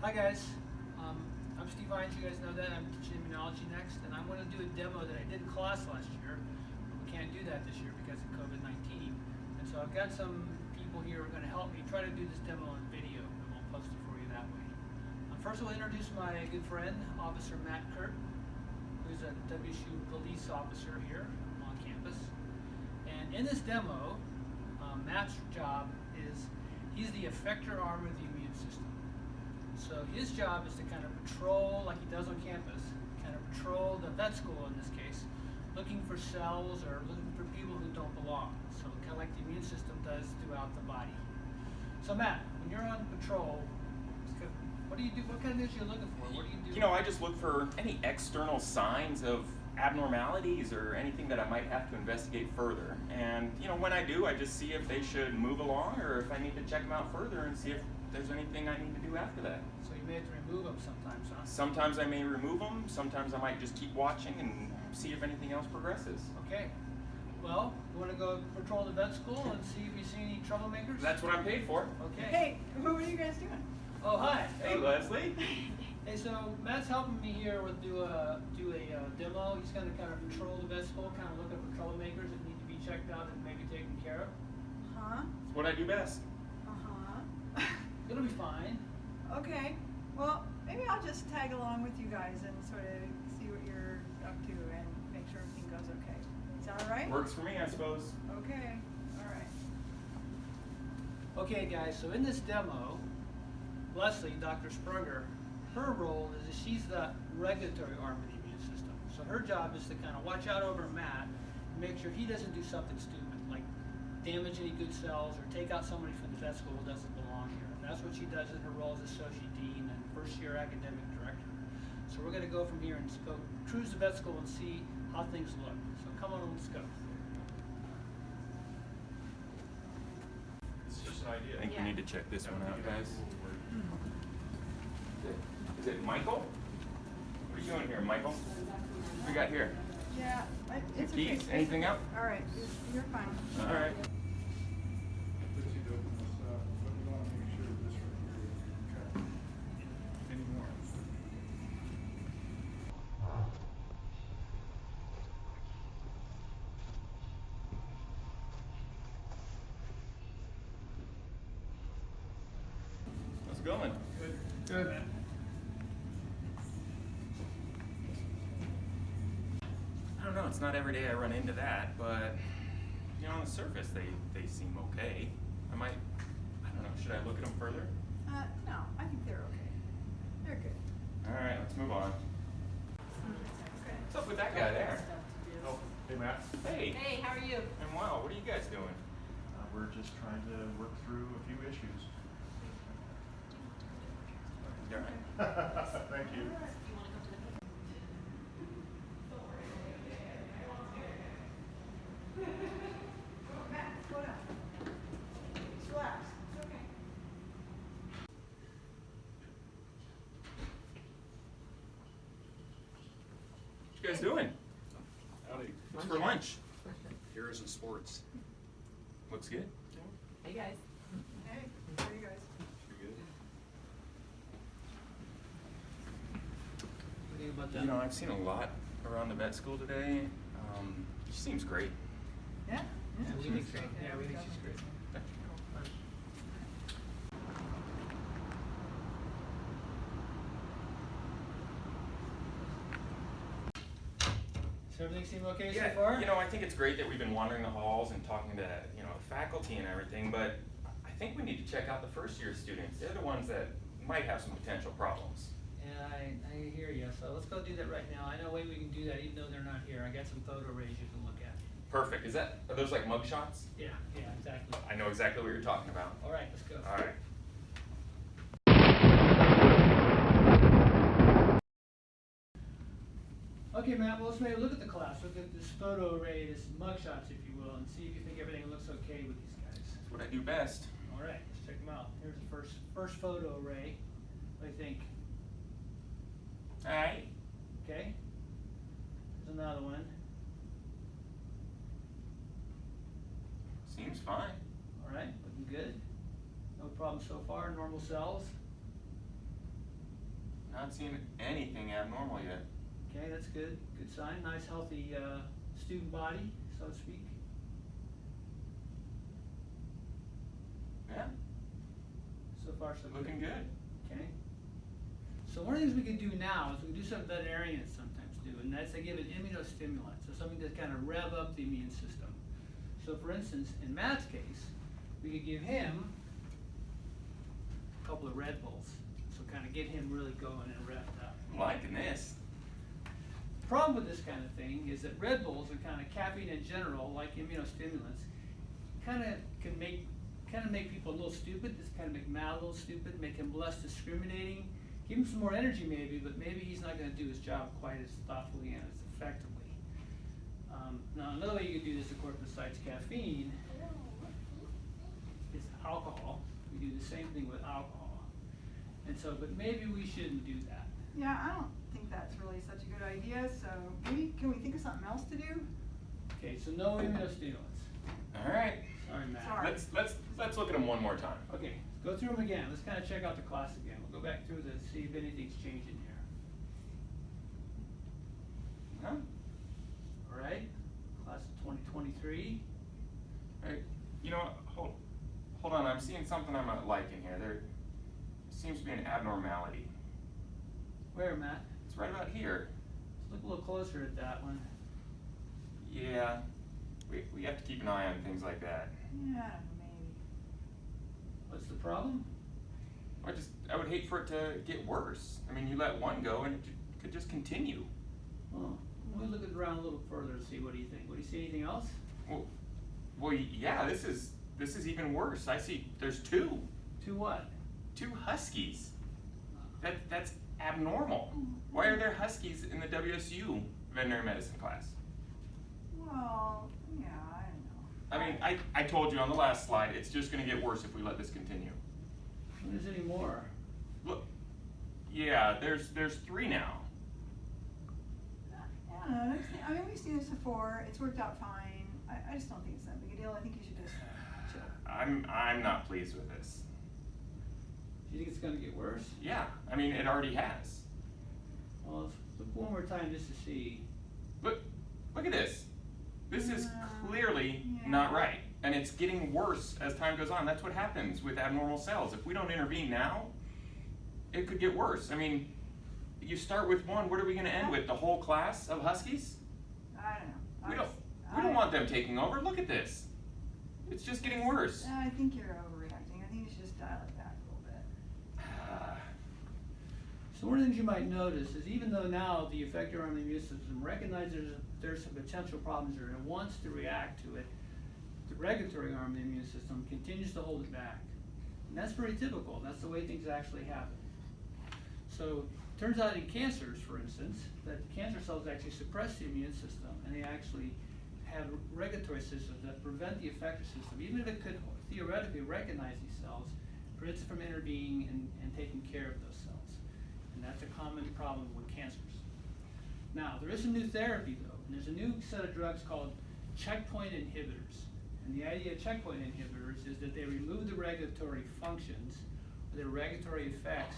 Hi guys, I'm Steve Hines, you guys know that. I'm teaching Immunology next, and I'm going to do a demo that I did in class last year, but we can't do that this year because of COVID-19. And so I've got some people here who are going to help me try to do this demo on video, and we'll post it for you that way. First, I'll introduce my good friend, Officer Matt Kurt, who's a WSU police officer here on campus. And in this demo, Matt's job is, he's the effector arm of the immune system. So his job is to kind of patrol, like he does on campus, kind of patrol the vet school in this case, looking for cells or looking for people who don't belong. So kind of like the immune system does throughout the body. So Matt, when you're on patrol, what do you do? What kind of news are you looking for? What do you do? You know, I just look for any external signs of abnormalities or anything that I might have to investigate further. And, you know, when I do, I just see if they should move along or if I need to check them out further and see if there's anything I need to do after that. So you may have to remove them sometimes, huh? Sometimes I may remove them, sometimes I might just keep watching and see if anything else progresses. Okay. Well, you want to go patrol the vet school and see if you see any troublemakers? That's what I'm paid for. Okay. Hey, what are you guys doing? Oh, hi. Hey, Leslie. Hey, so Matt's helping me here with do a demo. He's going to kind of patrol the vet school, kind of looking for troublemakers that need to be checked out and maybe taken care of. Huh? It's what I do best. Uh-huh. It'll be fine. Okay. Well, maybe I'll just tag along with you guys and sort of see what you're up to and make sure everything goes okay. Is that all right? Works for me, I suppose. Okay. All right. Okay, guys, so in this demo, Leslie, Dr. Sprunger, her role is that she's the regulatory arm of the immune system. So her job is to kind of watch out over Matt and make sure he doesn't do something stupid, like damage any good cells or take out somebody from the vet school who doesn't belong here. And that's what she does in her role as Associate Dean and first-year academic director. So we're going to go from here and go cruise the vet school and see how things look. So come on, let's go. It's just an idea. I think we need to check this one out, guys. Is it Michael? What are you doing here, Michael? What do we got here? Yeah, it's okay. Keys? Anything up? All right. You're fine. All right. How's it going? Good. Good, man. I don't know, it's not every day I run into that, but you know, on the surface they seem okay. I don't know, should I look at them further? No, I think they're okay. They're good. Alright, let's move on. Okay. What's up with that guy there? Oh, hey Matt. Hey. Hey, how are you? I'm well, what are you guys doing? We're just trying to work through a few issues. You all right? Thank you. Matt, slow down. Just relax. It's okay. What you guys doing? Howdy. What's for lunch? Heroes in sports. Looks good. Hey guys. Hey, how are you guys? You good? What do you think about that? You know, I've seen a lot around the vet school today. She seems great. Yeah? Yeah, we think so. Yeah, we think she's great. So everything seem okay so far? You know, I think it's great that we've been wandering the halls and talking to, you know, faculty and everything, but I think we need to check out the first year students. They're the ones that might have some potential problems. Yeah, I hear you. So let's go do that right now. I know a way we can do that even though they're not here. I got some photo arrays you can look at. Perfect. Are those like mug shots? Yeah, exactly. I know exactly what you're talking about. All right, let's go. All right. Okay, Matt, well, let's maybe look at the class. Look at this photo array, this mugshots, if you will, and see if you think everything looks okay with these guys. That's what I do best. All right, let's check them out. Here's the first photo array. What do you think? All right. Okay. There's another one. Seems fine. All right, looking good. No problem so far. Normal cells. Not seeing anything abnormal yet. Okay, that's good. Good sign. Nice, healthy student body, so to speak. Yeah, So far, so looking good. Okay. So one of the things we can do now is we can do something veterinarians sometimes do, and that's they give an immunostimulant, so something to kind of rev up the immune system. So for instance, in Matt's case, we could give him a couple of Red Bulls, so kind of get him really going and revved up. I'm liking this. The problem with this kind of thing is that Red Bulls and kind of caffeine in general, like immunostimulants, kind of make people a little stupid. This kind of make Matt a little stupid, make him less discriminating, give him some more energy maybe, but maybe he's not going to do his job quite as thoughtfully and as effectively. Now another way you can do this, of course, besides caffeine, is alcohol. We do the same thing with alcohol. And so, but maybe we shouldn't do that. Yeah, I don't think that's really such a good idea, so maybe, can we think of something else to do? Okay, so no immunostimulants. All right. Sorry, Matt. Sorry. Let's look at them one more time. Okay, go through them again. Let's kind of check out the class again. We'll go back through this, see if anything's changing here. Huh? All right, class of 2023. Hey, you know what? Hold on. I'm seeing something I'm not liking here. There seems to be an abnormality. Where, Matt? It's right about here. Let's look a little closer at that one. Yeah, we have to keep an eye on things like that. Yeah, maybe. What's the problem? I would hate for it to get worse. I mean, you let one go and it could just continue. Well, let me look it around a little further and see what do you think. What do you see? Anything else? Well, yeah. This is even worse. I see. There's two What? huskies. That's abnormal. Why are there huskies in the WSU veterinary medicine class? Well, yeah, I don't know. I mean, I told you on the last slide, it's just going to get worse if we let this continue. There's any more? Look, yeah, there's three now. I don't know. I mean, we've seen this before. It's worked out fine. I just don't think it's that big a deal. I think you should just chill. I'm not pleased with this. Do you think it's going to get worse? Yeah, I mean, it already has. Well, let's look one more time just to see. Look at this. This is clearly Yeah. not right. And it's getting worse as time goes on. That's what happens with abnormal cells. If we don't intervene now, it could get worse. I mean, you start with one, what are we going to end with? The whole class of huskies? I don't know. We don't want them taking over. Look at this. It's just getting worse. I think you're overreacting. I think you should just dial it back a little bit. So one of the things you might notice is even though now the effector arm immune system recognizes there's some potential problems there and it wants to react to it, the regulatory arm of the immune system continues to hold it back. And that's very typical. That's the way things actually happen. So it turns out in cancers, for instance, that cancer cells actually suppress the immune system and they actually have regulatory systems that prevent the effector system, even if it could theoretically recognize these cells, prevents it from intervening and taking care of those cells. And that's a common problem with cancers. Now, there is a new therapy though, and there's a new set of drugs called checkpoint inhibitors. And the idea of checkpoint inhibitors is that they remove the regulatory functions, or the regulatory effects,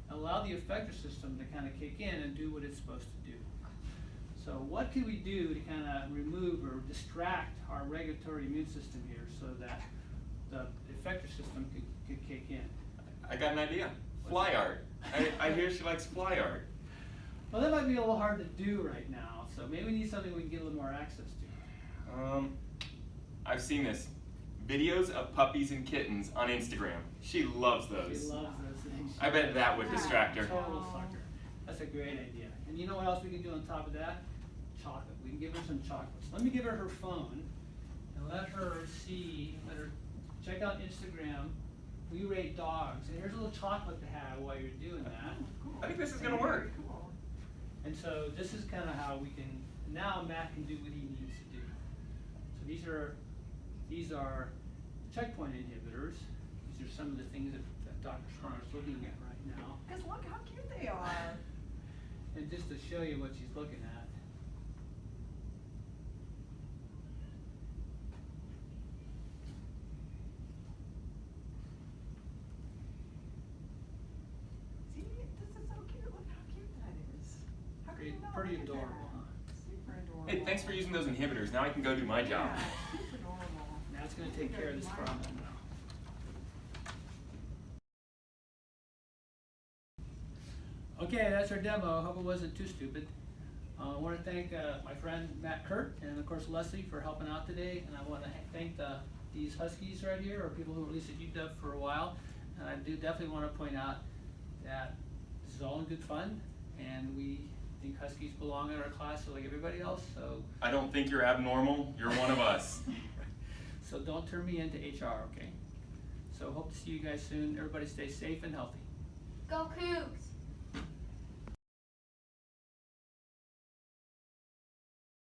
and allow the effector system to kind of kick in and do what it's supposed to do. So what can we do to kind of remove or distract our regulatory immune system here so that the effector system could kick in? I got an idea. Fly art. I hear she likes fly art. Well, that might be a little hard to do right now, so maybe we need something we can get a little more access to. I've seen this. Videos of puppies and kittens on Instagram. She loves those. She loves those things. I bet that would distract her. Total sucker. That's a great idea. And you know what else we can do on top of that? Chocolate. We can give her some chocolates. Let me give her phone and let her check out Instagram. We rate dogs. And here's a little chocolate to have while you're doing that. I think this is going to work. Cool. And so this is kind of how we can, now Matt can do what he needs to do. So these are checkpoint inhibitors. These are some of the things that Dr. Schwarm is looking at right now. Because look how cute they are. And just to show you what she's looking at. See, this is so cute. Look. thanks for using those inhibitors. Now I can go do my job. Yeah, super normal. Now it's gonna take care of this problem now. Okay, that's our demo. I hope it wasn't too stupid. I want to thank my friend Matt Kurt and of course Leslie for helping out today. And I want to thank these Huskies right here, or people who were at least at UW for a while. And I do definitely want to point out that this is all in good fun, and we think Huskies belong in our class like everybody else. So I don't think you're abnormal. You're one of us. so don't turn me into HR, okay? So hope to see you guys soon. Everybody stay safe and healthy. Go Cougs!